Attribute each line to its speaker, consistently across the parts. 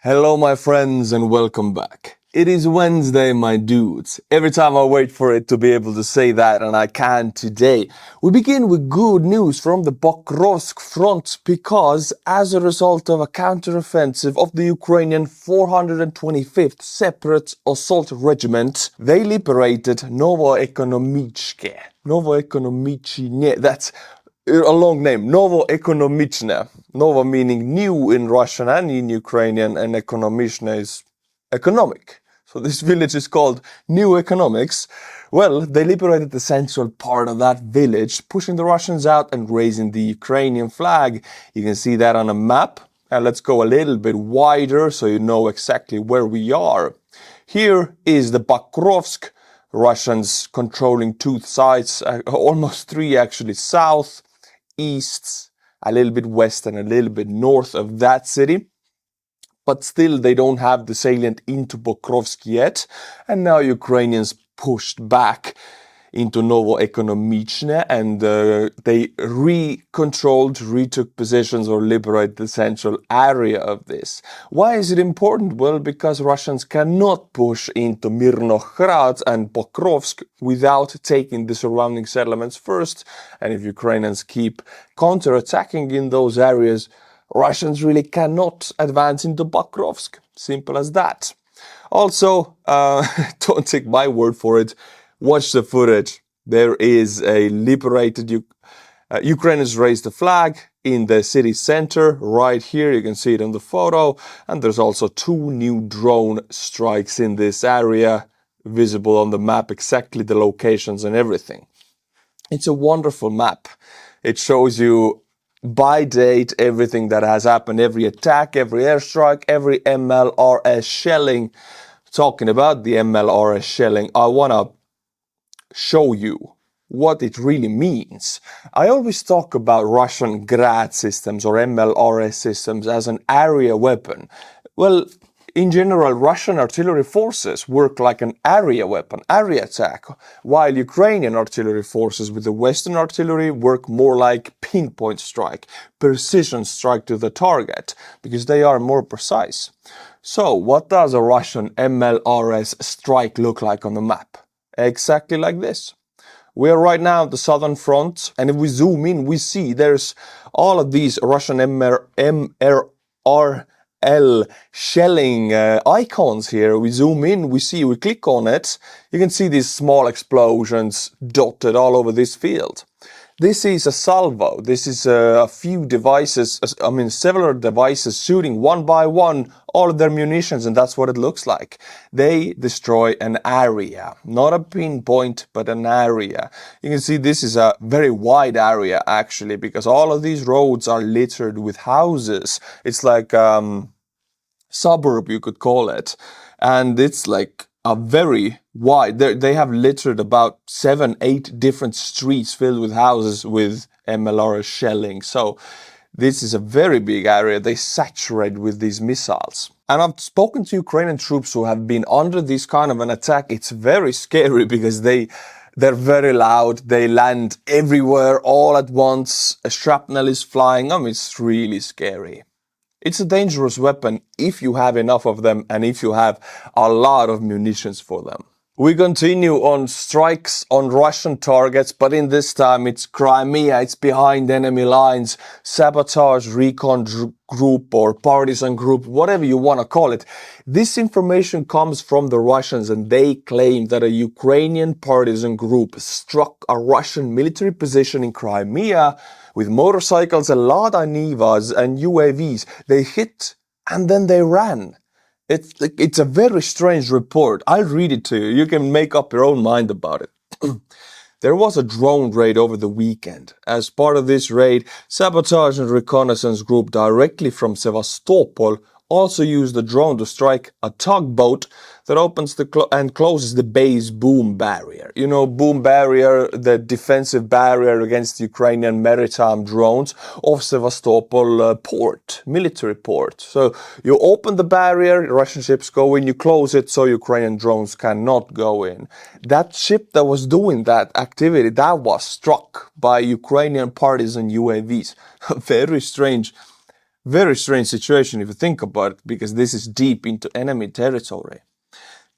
Speaker 1: Hello my friends and welcome back. It is Wednesday, my dudes. Every time I wait for it to be able to say that, and I can today. We begin with good news from the Pokrovsk front because as a result of a counteroffensive of the Ukrainian 425th Separate Assault Regiment, they liberated Novoekonomichne. Novoekonomichne, that's a long name, Novoekonomichne. Novo meaning new in Russian and in Ukrainian, and Ekonomichne is economic. So this village is called New Economics. Well, they liberated the central part of that village, pushing the Russians out and raising the Ukrainian flag. You can see that on a map. And let's go a little bit wider so you know exactly where we are. Here is the Pokrovsk. Russians controlling two sides, almost three actually, south, east, a little bit west and a little bit north of that city. But still they don't have the salient into Pokrovsk yet. And now Ukrainians pushed back into Novoekonomichne and they retook positions or liberated the central area of this. Why is it important? Well, because Russians cannot push into Mirnograd and Pokrovsk without taking the surrounding settlements first. And if Ukrainians keep counterattacking in those areas, Russians really cannot advance into Pokrovsk. Simple as that. Also, don't take my word for it. Watch the footage. There is a liberated Ukrainians raised the flag in the city center right here. You can see it in the photo. And there's also two new drone strikes in this area, visible on the map, exactly the locations and everything. It's a wonderful map. It shows you by date everything that has happened, every attack, every airstrike, every MLRS shelling. Talking about the MLRS shelling, I want to show you what it really means. I always talk about Russian Grad systems or MLRS systems as an area weapon. Well, in general, Russian artillery forces work like an area weapon, area attack, while Ukrainian artillery forces with the Western artillery work more like pinpoint strike, precision strike to the target, because they are more precise. So, what does a Russian MLRS strike look like on the map? Exactly like this. We are right now at the southern front, and if we zoom in, we see there's all of these Russian MRL shelling icons here. We zoom in, we click on it, you can see these small explosions dotted all over this field. This is a salvo. This is a few devices, several devices shooting one by one all of their munitions, and that's what it looks like. They destroy an area, not a pinpoint, but an area. You can see this is a very wide area actually, because all of these roads are littered with houses. It's like suburb, you could call it, and it's like a very wide. They have littered about 7-8 different streets filled with houses with MLRS shelling. So this is a very big area. They saturate with these missiles. And I've spoken to Ukrainian troops who have been under this kind of an attack. It's very scary because they're very loud. They land everywhere all at once. A shrapnel is flying. It's really scary. It's a dangerous weapon if you have enough of them and if you have a lot of munitions for them. We continue on strikes on Russian targets, but in this time it's Crimea, it's behind enemy lines, sabotage recon group or partisan group, whatever you want to call it. This information comes from the Russians and they claim that a Ukrainian partisan group struck a Russian military position in Crimea with motorcycles and Lada Nivas and UAVs. They hit and then they ran. It's a very strange report. I'll read it to you. You can make up your own mind about it. There was a drone raid over the weekend. As part of this raid, sabotage and reconnaissance group directly from Sevastopol also used the drone to strike a tugboat that opens and closes the bay's boom barrier. You know, boom barrier, the defensive barrier against Ukrainian maritime drones of Sevastopol port, military port. So you open the barrier, Russian ships go in, you close it so Ukrainian drones cannot go in. That ship that was doing that activity, that was struck by Ukrainian partisan UAVs. Very strange. Very strange situation if you think about it, because this is deep into enemy territory.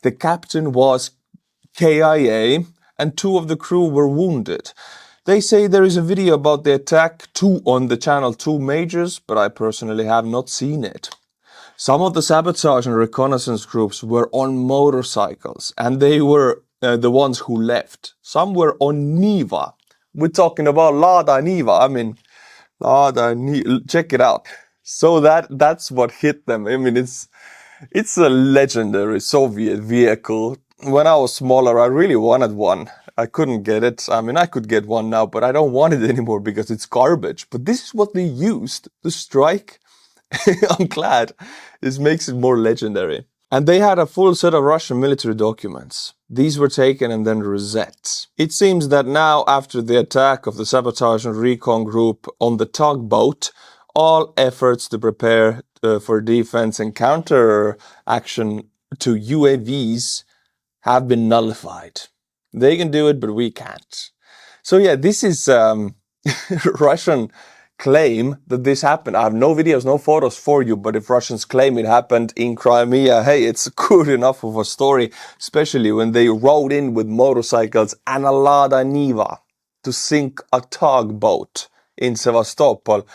Speaker 1: The captain was KIA and 2 of the crew were wounded. They say there is a video about the attack on the channel 2 Majors, but I personally have not seen it. Some of the sabotage and reconnaissance groups were on motorcycles, and they were the ones who left. Some were on Niva. We're talking about Lada Niva. I mean, Lada Niva. Check it out. So that's what hit them. I mean, it's a legendary Soviet vehicle. When I was smaller, I really wanted one. I couldn't get it. I mean, I could get one now, but I don't want it anymore because it's garbage. But this is what they used to strike. I'm glad. This makes it more legendary. And they had a full set of Russian military documents. These were taken and then reset. It seems that now, after the attack of the sabotage and recon group on the tugboat, all efforts to prepare for defense and counter action to UAVs have been nullified. They can do it, but we can't. So yeah, this is Russian claim that this happened. I have no videos, no photos for you, but if Russians claim it happened in Crimea, hey, it's good enough of a story, especially when they rode in with motorcycles and a Lada Niva to sink a tugboat in Sevastopol.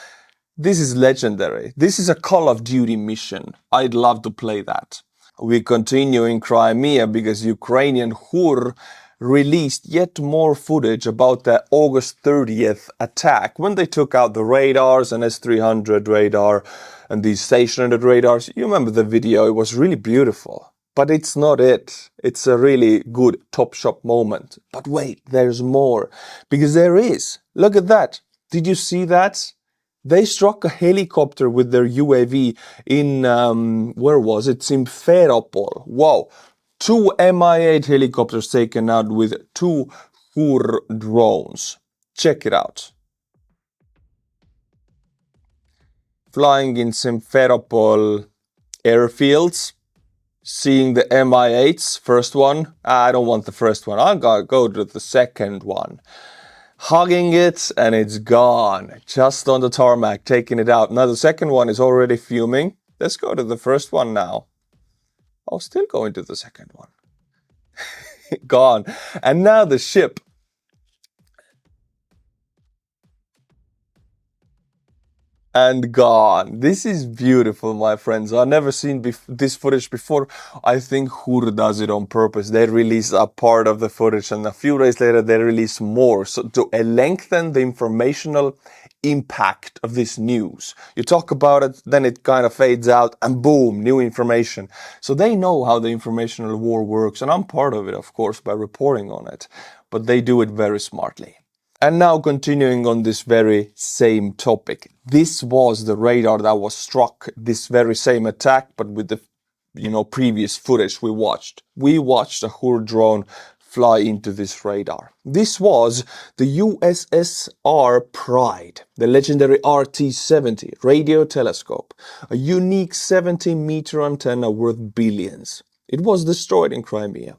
Speaker 1: This is legendary. This is a Call of Duty mission. I'd love to play that. We continue in Crimea because Ukrainian HUR released yet more footage about the August 30th attack when they took out the radars, an S-300 radar and these stationary radars. You remember the video, it was really beautiful. But it's not it. It's a really good top shop moment. But wait, there's more. Because there is. Look at that. Did you see that? They struck a helicopter with their UAV in, where was it? Simferopol. Wow. 2 Mi-8 helicopters taken out with 2 HUR drones. Check it out. Flying in Simferopol airfields. Seeing the Mi-8s. First one. I don't want the first one. I'm gonna go to the second one. Hugging it and it's gone. Just on the tarmac, taking it out. Now the second one is already fuming. Let's go to the first one now. Oh, still going to the second one. Gone. And now the ship. And gone. This is beautiful, my friends. I've never seen this footage before. I think HUR does it on purpose. They release a part of the footage and a few days later they release more. So to lengthen the informational impact of this news. You talk about it, then it kind of fades out and boom, new information. So they know how the informational war works, and I'm part of it, of course, by reporting on it. But they do it very smartly. And now continuing on this very same topic. This was the radar that was struck, this very same attack, but with the previous footage we watched. We watched a HUR drone fly into this radar. This was the USSR Pride, the legendary RT-70 radio telescope, a unique 70-meter antenna worth billions. It was destroyed in Crimea.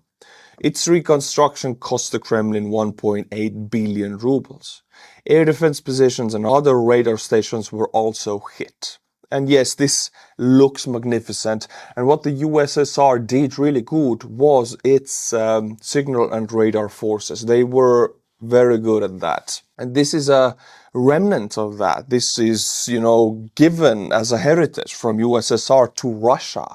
Speaker 1: Its reconstruction cost the Kremlin 1.8 billion rubles. Air defense positions and other radar stations were also hit. And yes, this looks magnificent. And what the USSR did really good was its signal and radar forces. They were very good at that. And this is a remnant of that. This is, given as a heritage from USSR to Russia.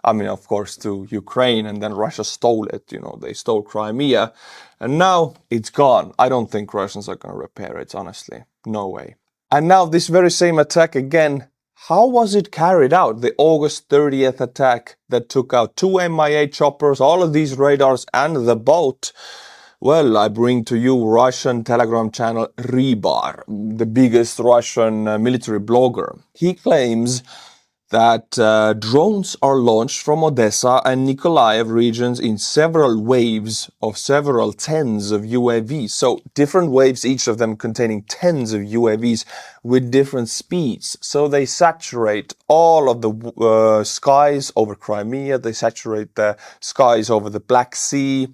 Speaker 1: I mean, of course, to Ukraine, and then Russia stole it. They stole Crimea. And now it's gone. I don't think Russians are going to repair it, honestly. No way. And now this very same attack again. How was it carried out? The August 30th attack that took out 2 Mi-8 choppers, all of these radars and the boat. Well, I bring to you Russian Telegram channel Rybar, the biggest Russian military blogger. He claims that drones are launched from Odessa and Mykolaivka regions in several waves of several tens of UAVs. So different waves, each of them containing tens of UAVs with different speeds. So they saturate all of the skies over Crimea. They saturate the skies over the Black Sea.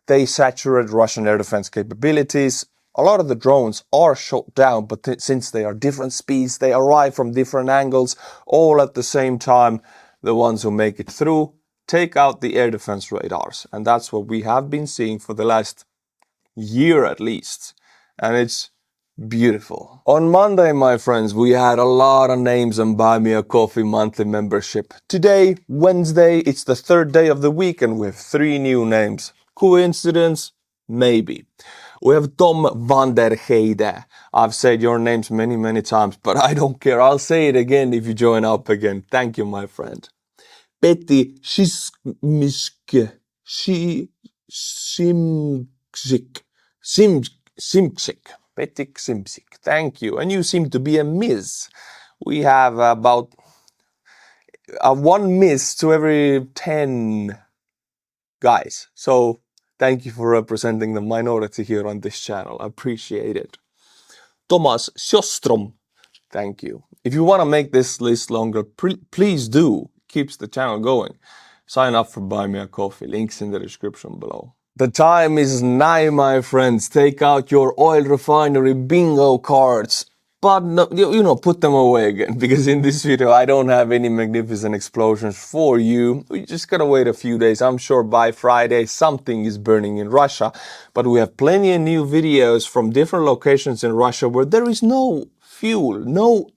Speaker 1: They saturate Russian air defense capabilities. A lot of the drones are shot down, but since they are different speeds, they arrive from different angles, all at the same time. The ones who make it through take out the air defense radars. And that's what we have been seeing for the last year at least. And it's beautiful. On Monday, my friends, we had a lot of names on Buy Me a Coffee monthly membership. Today, Wednesday, it's the third day of the week and we have 3 new names. Coincidence? Maybe. We have Tom van der Heide. I've said your names many times, but I don't care. I'll say it again if you join up again. Thank you, my friend. Petty Simksik. Petty Simksik. Thank you. And you seem to be a Ms. We have about 1 miss to every 10 guys. So thank you for representing the minority here on this channel. I appreciate it. Thomas Sjostrom. Thank you. If you want to make this list longer, please do. Keeps the channel going. Sign up for Buy Me a Coffee. Links in the description below. The time is nigh, my friends. Take out your oil refinery bingo cards. But no, put them away again, because in this video I don't have any magnificent explosions for you. We just gotta wait a few days. I'm sure by Friday something is burning in Russia. But we have plenty of new videos from different locations in Russia where there is no fuel, no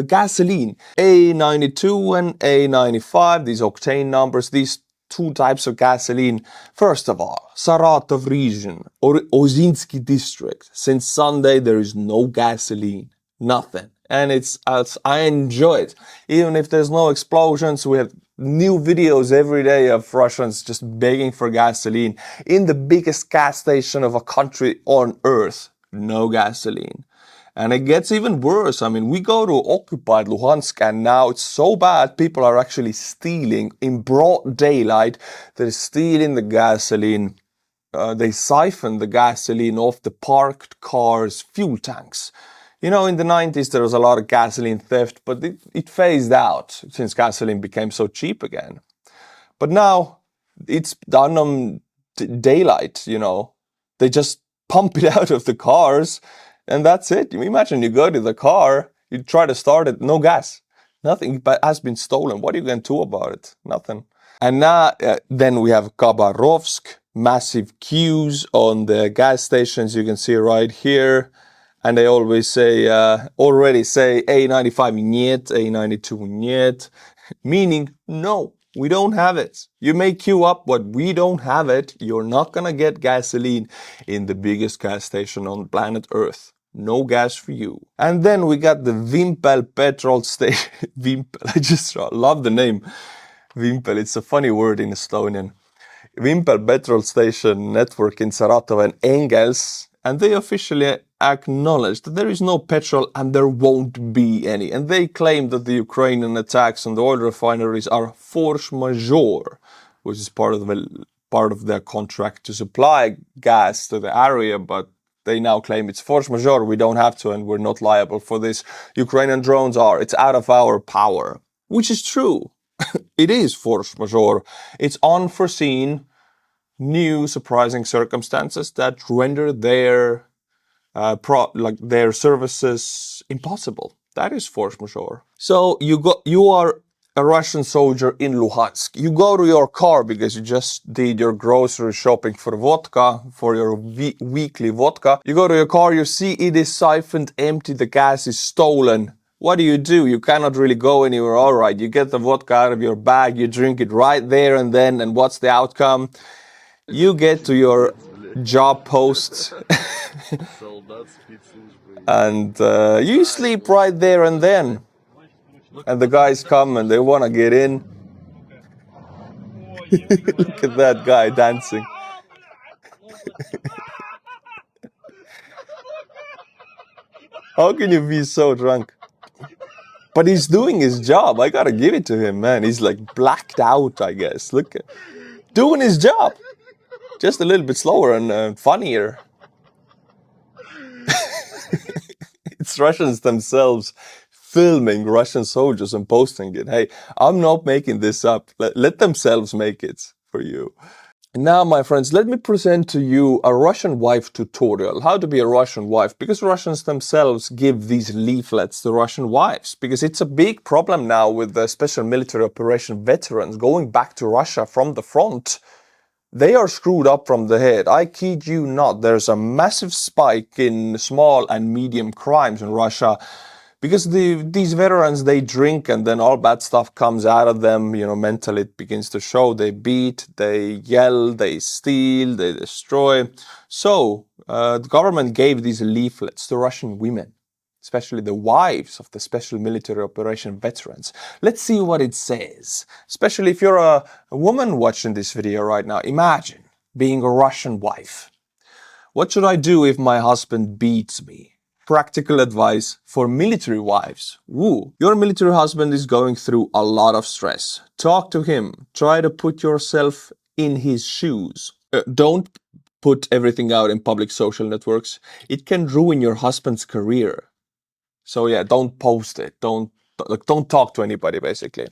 Speaker 1: gasoline. A92 and A95, these octane numbers, these 2 types of gasoline. First of all, Saratov region or Ozinsky district. Since Sunday there is no gasoline, nothing, and I enjoy it. Even if there's no explosions, we have new videos every day of Russians just begging for gasoline in the biggest gas station of a country on earth. No gasoline. And it gets even worse. I mean, we go to occupied Luhansk and now it's so bad, people are actually stealing in broad daylight. They're stealing the gasoline. They siphon the gasoline off the parked cars' fuel tanks. You know, in the 90s there was a lot of gasoline theft, but it phased out since gasoline became so cheap again. But now it's done on daylight, you know. They just pump it out of the cars. And that's it. Imagine you go to the car, you try to start it, no gas. Nothing has been stolen. What are you going to do about it? Nothing. And now, then we have Khabarovsk, massive queues on the gas stations. You can see right here. And they always say, already say A95 niet, A92 niet, meaning no. We don't have it. You may queue up, but we don't have it. You're not gonna get gasoline in the biggest gas station on planet Earth. No gas for you. And then we got the Vimpel petrol station. Vimpel, I just love the name. Vimpel, it's a funny word in Estonian. Vimpel petrol station network in Saratov and Engels. And they officially acknowledged that there is no petrol and there won't be any. And they claim that the Ukrainian attacks on the oil refineries are force majeure, which is part of their contract to supply gas to the area. But they now claim it's force majeure. We don't have to, and we're not liable for this. Ukrainian drones are. It's out of our power, which is true. It is force majeure. It's unforeseen, new, surprising circumstances that render their their services impossible. That is force majeure. So you are a Russian soldier in Luhansk. You go to your car because you just did your grocery shopping for vodka, for your weekly vodka. You go to your car, you see it is siphoned empty, the gas is stolen. What do? You cannot really go anywhere. All right, you get the vodka out of your bag, you drink it right there and then, and what's the outcome? You get to your job post and you sleep right there and then. And the guys come and they want to get in. Look at that guy dancing. How can you be so drunk? But he's doing his job. I gotta give it to him, man. He's like blacked out, I guess. Look at doing his job. Just a little bit slower and funnier. It's Russians themselves filming Russian soldiers and posting it. Hey, I'm not making this up. Let themselves make it for you. Now, my friends, let me present to you a Russian wife tutorial, how to be a Russian wife, because Russians themselves give these leaflets to Russian wives, because it's a big problem now with the special military operation veterans going back to Russia from the front. They are screwed up from the head. I kid you not. There's a massive spike in small and medium crimes in Russia because these veterans, they drink and then all bad stuff comes out of them. You know, mentally it begins to show. They beat, they yell, they steal, they destroy. So the government gave these leaflets to Russian women, especially the wives of the special military operation veterans. Let's see what it says. Especially if you're a woman watching this video right now. Imagine being a Russian wife. What should I do if my husband beats me? Practical advice for military wives. Woo! Your military husband is going through a lot of stress. Talk to him. Try to put yourself in his shoes. Don't put everything out in public social networks. It can ruin your husband's career. So yeah, don't post it. Don't talk to anybody, basically.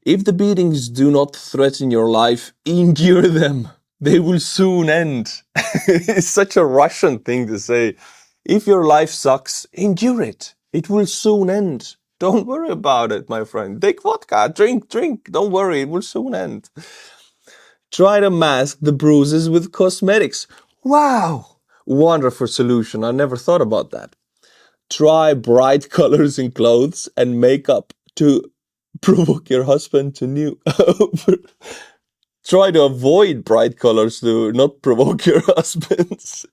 Speaker 1: If the beatings do not threaten your life, endure them. They will soon end. It's such a Russian thing to say. If your life sucks, endure it. It will soon end. Don't worry about it, my friend. Take vodka, drink. Don't worry, it will soon end. Try to mask the bruises with cosmetics. Wow! Wonderful solution. I never thought about that. Try bright colors in clothes and makeup to provoke your husband to new. Try to avoid bright colors to not provoke your husbands.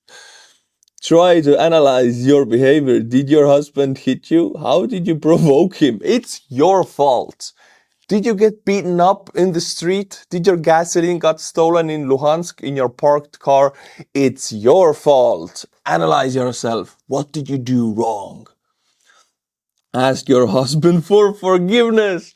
Speaker 1: Try to analyze your behavior. Did your husband hit you? How did you provoke him? It's your fault. Did you get beaten up in the street? Did your gasoline got stolen in Luhansk in your parked car? It's your fault. Analyze yourself. What did you do wrong? Ask your husband for forgiveness.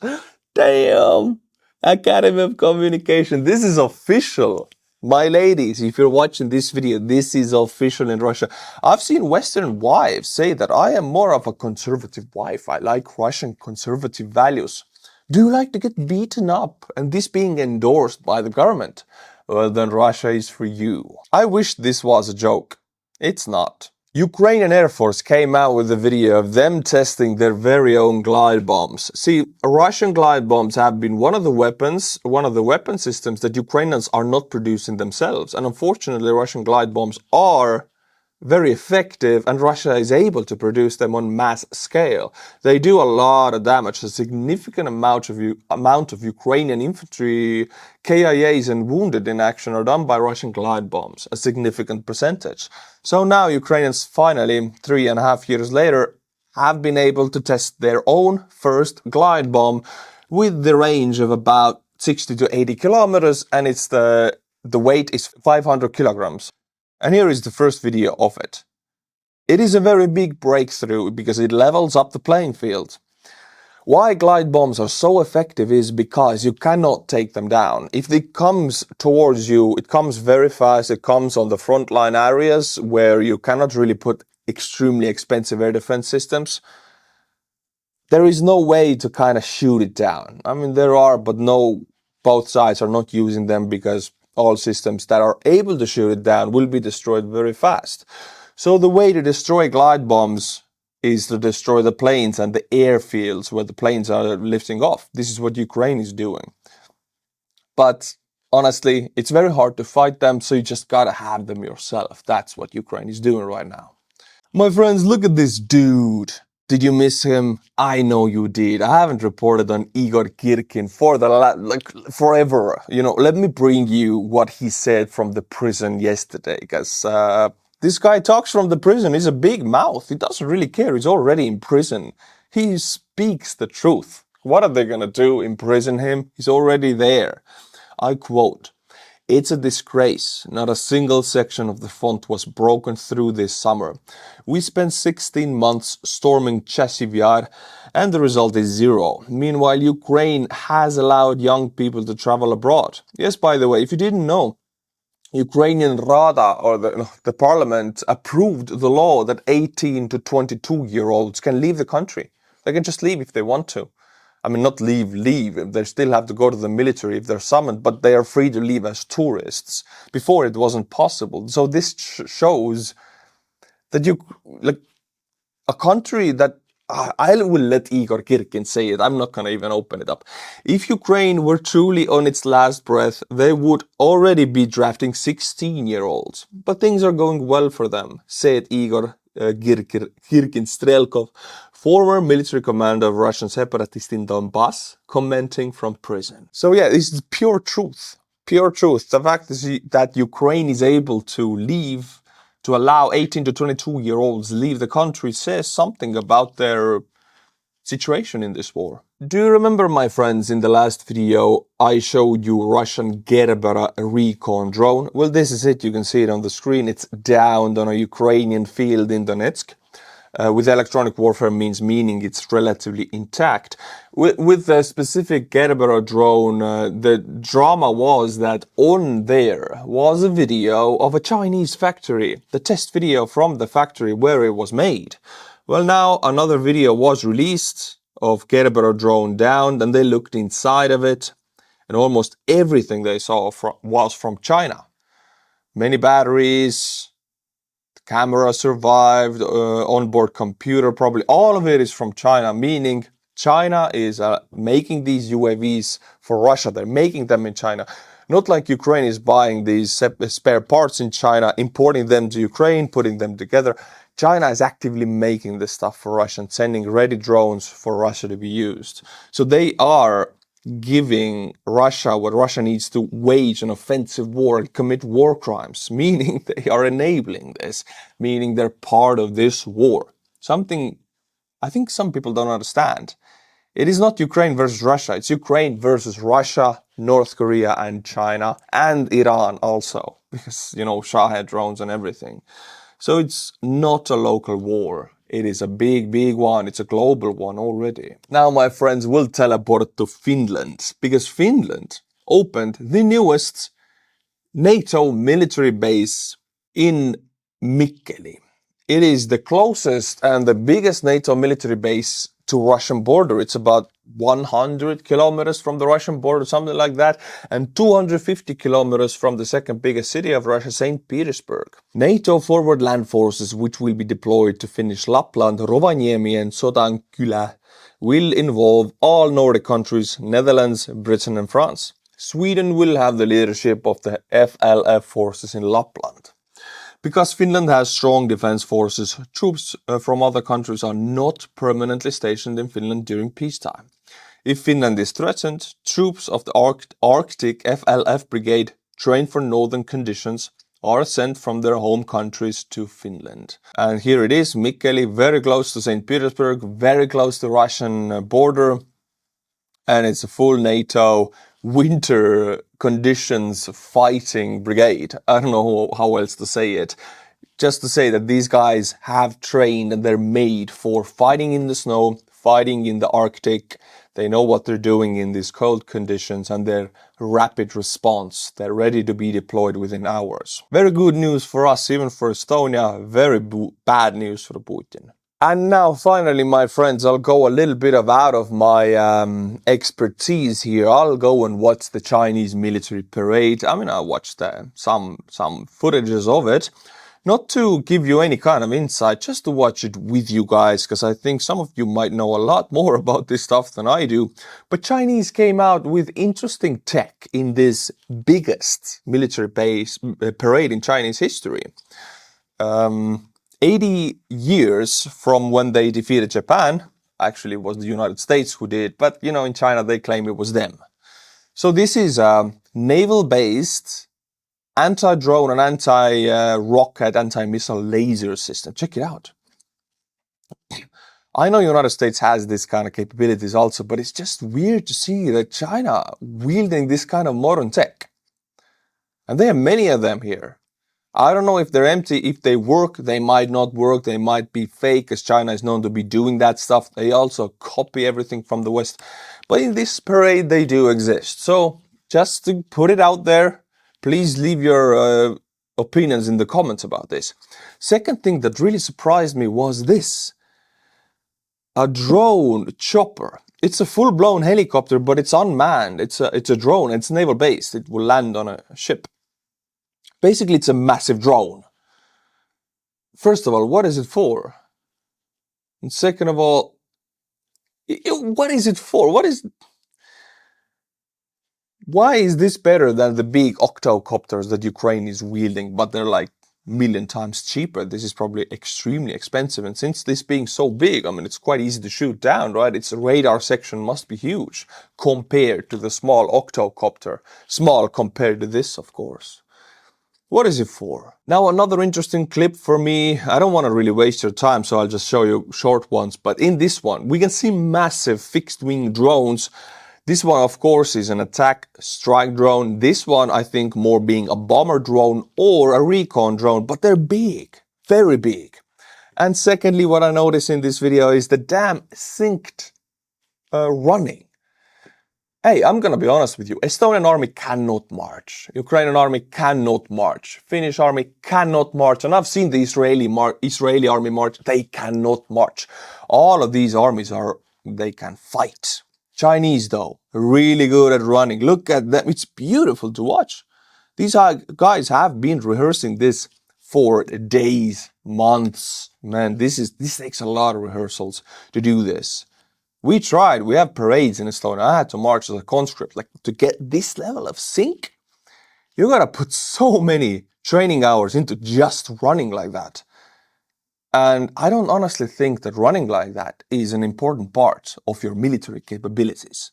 Speaker 1: Damn. Academy of Communication. This is official. My ladies, if you're watching this video, this is official in Russia. I've seen Western wives say that I am more of a conservative wife. I like Russian conservative values. Do you like to get beaten up and this being endorsed by the government? Well, then Russia is for you. I wish this was a joke. It's not. Ukrainian Air Force came out with a video of them testing their very own glide bombs. See, Russian glide bombs have been one of the weapon systems that Ukrainians are not producing themselves. And unfortunately, Russian glide bombs are very effective and Russia is able to produce them on mass scale. They do a lot of damage. A significant amount of Ukrainian infantry, KIAs and wounded in action are done by Russian glide bombs, a significant percentage. So now Ukrainians finally, 3.5 years later, have been able to test their own first glide bomb with the range of about 60 to 80 kilometers and it's the weight is 500 kilograms. And here is the first video of it. It is a very big breakthrough because it levels up the playing field. Why glide bombs are so effective is because you cannot take them down. If it comes towards you, it comes very fast. It comes on the frontline areas where you cannot really put extremely expensive air defense systems. There is no way to kind of shoot it down. I mean, there are, but no, both sides are not using them because all systems that are able to shoot it down will be destroyed very fast. So the way to destroy glide bombs is to destroy the planes and the airfields where the planes are lifting off. This is what Ukraine is doing. But honestly, it's very hard to fight them, so you just gotta have them yourself. That's what Ukraine is doing right now. My friends, look at this dude. Did you miss him? I know you did. I haven't reported on Igor Girkin for forever. You know, let me bring you what he said from the prison yesterday, because this guy talks from the prison. He's a big mouth. He doesn't really care. He's already in prison. He speaks the truth. What are they gonna do? Imprison him? He's already there. I quote, "It's a disgrace. Not a single section of the front was broken through this summer. We spent 16 months storming Chasiv Yar and the result is zero. Meanwhile, Ukraine has allowed young people to travel abroad." Yes, by the way, if you didn't know, Ukrainian Rada, or the parliament, approved the law that 18 to 22-year-olds can leave the country. They can just leave if they want to. I mean, not leave, they still have to go to the military if they're summoned, but they are free to leave as tourists. Before it wasn't possible. So this shows that a country that, I will let Igor Girkin say it, I'm not gonna even open it up. If Ukraine were truly on its last breath, they would already be drafting 16-year-olds. But things are going well for them, said Igor Girkin Strelkov, former military commander of Russian separatists in Donbass, commenting from prison. So yeah, this is pure truth. Pure truth. The fact is that Ukraine is able to leave, to allow 18 to 22-year-olds leave the country, says something about their situation in this war. Do you remember, my friends, in the last video I showed you Russian Gerbera recon drone? Well, this is it. You can see it on the screen. It's downed on a Ukrainian field in Donetsk. With electronic warfare meaning it's relatively intact. With the specific Gerbera drone, the drama was that on there was a video of a Chinese factory, the test video from the factory where it was made. Well, now another video was released of Gerbera drone downed, and they looked inside of it, and almost everything they saw was from China. Many batteries, camera survived, onboard computer, probably all of it is from China, meaning China is making these UAVs for Russia. They're making them in China. Not like Ukraine is buying these spare parts in China, importing them to Ukraine, putting them together. China is actively making this stuff for Russia and sending ready drones for Russia to be used. So they are giving Russia what Russia needs to wage an offensive war and commit war crimes, meaning they are enabling this, meaning they're part of this war. Something I think some people don't understand. It is not Ukraine versus Russia, it's Ukraine versus Russia, North Korea and China and Iran also, because, you know, Shahed drones and everything. So it's not a local war. It is a big, big one. It's a global one already. Now, my friends, we'll teleport to Finland, because Finland opened the newest NATO military base in Mikkeli. It is the closest and the biggest NATO military base to Russian border. It's about 100 kilometers from the Russian border, something like that, and 250 kilometers from the second biggest city of Russia, St. Petersburg. NATO forward land forces, which will be deployed to Finnish Lapland, Rovaniemi and Sodankylä, will involve all Nordic countries, Netherlands, Britain and France. Sweden will have the leadership of the FLF forces in Lapland. Because Finland has strong defense forces, troops from other countries are not permanently stationed in Finland during peacetime. If Finland is threatened, troops of the Arctic FLF brigade, trained for northern conditions, are sent from their home countries to Finland. And here it is, Mikkeli, very close to St. Petersburg, very close to the Russian border, and it's a full NATO winter conditions fighting brigade. I don't know how else to say it. Just to say that these guys have trained and they're made for fighting in the snow, fighting in the Arctic. They know what they're doing in these cold conditions and their rapid response. They're ready to be deployed within hours. Very good news for us, even for Estonia. Very bad news for Putin. And now, finally, my friends, I'll go a little bit out of my expertise here. I'll go and watch the Chinese military parade. I mean, I watched some footages of it. Not to give you any kind of insight, just to watch it with you guys, because I think some of you might know a lot more about this stuff than I do. But Chinese came out with interesting tech in this biggest military base parade in Chinese history. 80 years from when they defeated Japan. Actually, it was the United States who did, but you know, in China they claim it was them. So this is a naval-based anti-drone and anti-rocket, anti-missile laser system. Check it out. I know United States has this kind of capabilities also, but it's just weird to see that China wielding this kind of modern tech. And there are many of them here. I don't know if they're empty. If they work, they might not work. They might be fake, as China is known to be doing that stuff. They also copy everything from the West. But in this parade, they do exist. So just to put it out there, please leave your opinions in the comments about this. Second thing that really surprised me was this. A drone chopper. It's a full-blown helicopter, but it's unmanned. It's a drone. It's naval-based. It will land on a ship. Basically, it's a massive drone. First of all, what is it for? And second of all, what is it for? Why is this better than the big octocopters that Ukraine is wielding, but they're like a million times cheaper? This is probably extremely expensive, and since this being so big, I mean, it's quite easy to shoot down, right? Its radar section must be huge compared to the small octocopter. Small compared to this, of course. What is it for? Now, another interesting clip for me. I don't want to really waste your time, so I'll just show you short ones. But in this one, we can see massive fixed-wing drones. This one, of course, is an attack strike drone. This one, I think, more being a bomber drone or a recon drone, but they're big, very big. And secondly, what I noticed in this video is the damn synced running. Hey, I'm gonna be honest with you. Estonian army cannot march. Ukrainian army cannot march. Finnish army cannot march. And I've seen the Israeli army march. They cannot march. All of these armies they can fight. Chinese, though, really good at running. Look at them. It's beautiful to watch. These guys have been rehearsing this for days, months. Man, this takes a lot of rehearsals to do this. We tried, we have parades in Estonia. I had to march as a conscript. Like, to get this level of sync, you gotta put so many training hours into just running like that. And I don't honestly think that running like that is an important part of your military capabilities.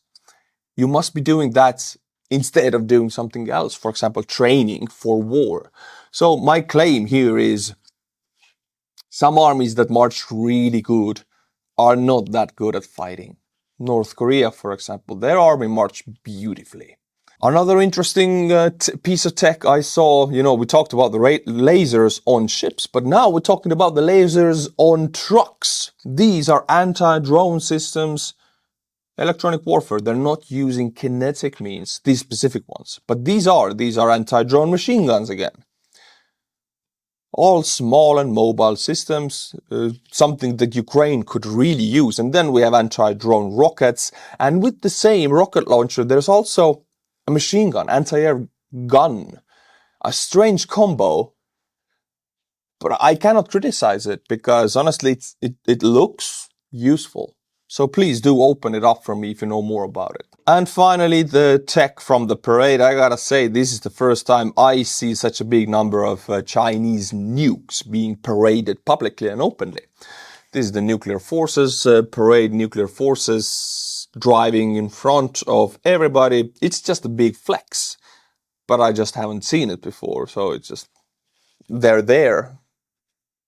Speaker 1: You must be doing that instead of doing something else, for example, training for war. So my claim here is some armies that march really good are not that good at fighting. North Korea, for example, their army marched beautifully. Another interesting piece of tech I saw, we talked about the lasers on ships, but now we're talking about the lasers on trucks. These are anti-drone systems, electronic warfare. They're not using kinetic means, these specific ones, but these are anti-drone machine guns again. All small and mobile systems, something that Ukraine could really use. And then we have anti-drone rockets. And with the same rocket launcher, there's also a machine gun, anti-air gun. A strange combo, but I cannot criticize it because honestly, it looks useful. So please do open it up for me if you know more about it. And finally, the tech from the parade. I gotta say, this is the first time I see such a big number of Chinese nukes being paraded publicly and openly. This is the nuclear forces parade, nuclear forces driving in front of everybody. It's just a big flex, but I just haven't seen it before. So it's just, they're there.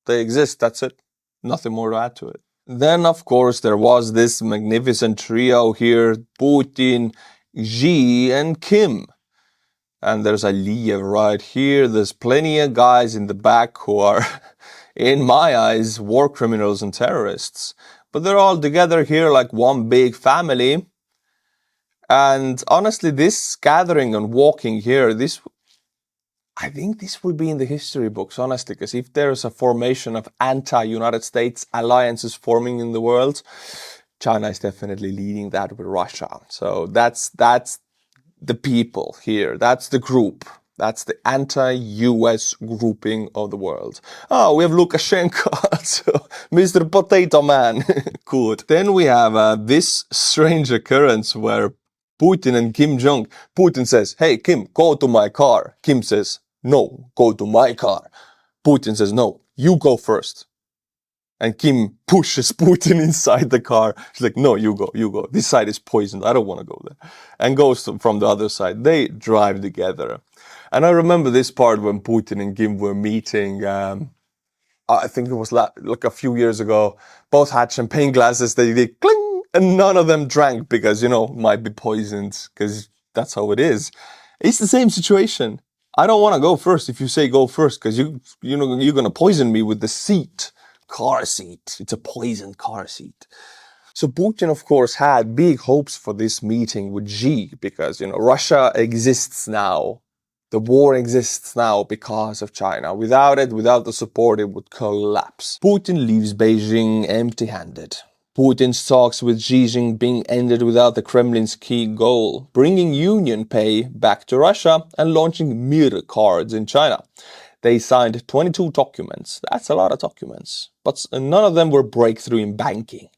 Speaker 1: They exist, that's it. Nothing more to add to it. Then, of course, there was this magnificent trio here, Putin, Xi, and Kim. And there's Aliyev right here. There's plenty of guys in the back who are, in my eyes, war criminals and terrorists. But they're all together here like one big family. And honestly, this gathering and walking here, I think this will be in the history books, honestly, because if there's a formation of anti-United States alliances forming in the world, China is definitely leading that with Russia. So that's the people here. That's the group. That's the anti-US grouping of the world. Oh, we have Lukashenko, so Mr. Potato Man. Good. Then we have this strange occurrence where Putin and Kim Jong, Putin says, "Hey, Kim, go to my car." Kim says, "No, go to my car." Putin says, "No, you go first." And Kim pushes Putin inside the car. She's like, "No, you go, you go. This side is poisoned. I don't want to go there." And goes from the other side. They drive together. And I remember this part when Putin and Kim were meeting. I think it was like a few years ago. Both had champagne glasses. They did cling, and none of them drank because, might be poisoned, because that's how it is. It's the same situation. I don't want to go first if you say go first, because you're going to poison me with the seat. Car seat. It's a poisoned car seat. So Putin, of course, had big hopes for this meeting with Xi because, Russia exists now. The war exists now because of China. Without it, without the support, it would collapse. Putin leaves Beijing empty-handed. Putin's talks with Xi Jinping ended without the Kremlin's key goal, bringing union pay back to Russia and launching Mir cards in China. They signed 22 documents. That's a lot of documents. But none of them were breakthrough in banking.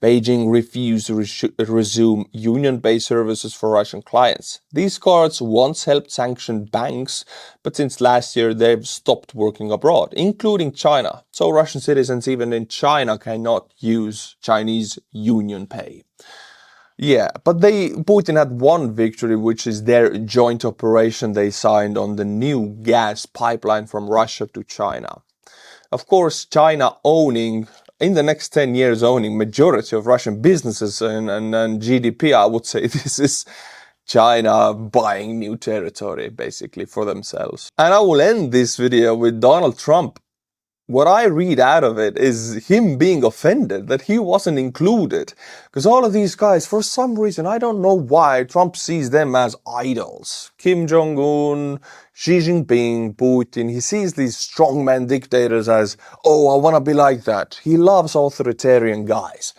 Speaker 1: Beijing refused to resume union-based services for Russian clients. These cards once helped sanction banks, but since last year they've stopped working abroad, including China. So Russian citizens even in China cannot use Chinese union pay. Yeah, but Putin had one victory, which is their joint operation they signed on the new gas pipeline from Russia to China. Of course, China in the next 10 years, owning majority of Russian businesses and GDP, I would say this is China buying new territory, basically, for themselves. And I will end this video with Donald Trump. What I read out of it is him being offended that he wasn't included. Because all of these guys, for some reason, I don't know why, Trump sees them as idols. Kim Jong-un, Xi Jinping, Putin, he sees these strongman dictators as, oh, I want to be like that. He loves authoritarian guys.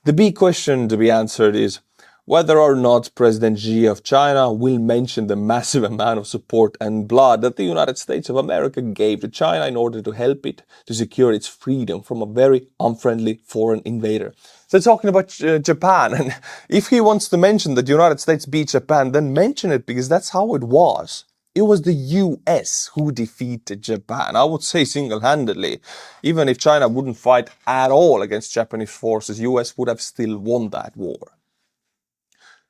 Speaker 1: The big question to be answered is whether or not President Xi of China will mention the massive amount of support and blood that the United States of America gave to China in order to help it to secure its freedom from a very unfriendly foreign invader. So talking about Japan, and if he wants to mention that the United States beat Japan, then mention it, because that's how it was. It was the US who defeated Japan, I would say single-handedly. Even if China wouldn't fight at all against Japanese forces, US would have still won that war.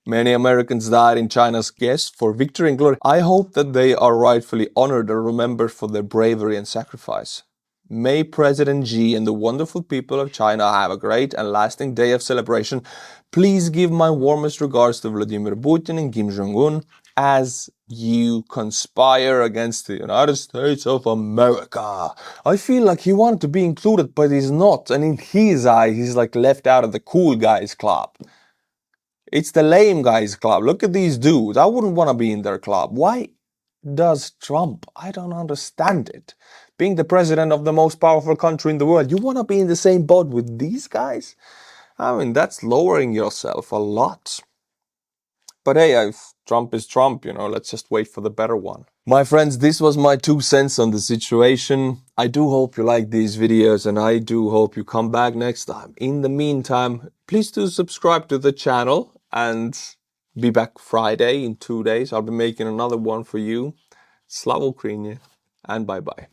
Speaker 1: Many Americans died in China's quest for victory and glory. I hope that they are rightfully honored and remembered for their bravery and sacrifice. May President Xi and the wonderful people of China have a great and lasting day of celebration. Please give my warmest regards to Vladimir Putin and Kim Jong-un as you conspire against the United States of America. I feel like he wanted to be included, but he's not. And in his eye, he's like left out of the cool guys club. It's the lame guys club. Look at these dudes. I wouldn't want to be in their club. Why does Trump? I don't understand it. Being the president of the most powerful country in the world, you want to be in the same boat with these guys? I mean, that's lowering yourself a lot. But hey, Trump is Trump, let's just wait for the better one. My friends, this was my 2 cents on the situation. I do hope you like these videos, and I do hope you come back next time. In the meantime, please do subscribe to the channel and be back Friday in 2 days. I'll be making another one for you. Slava Ukrainian, and bye-bye.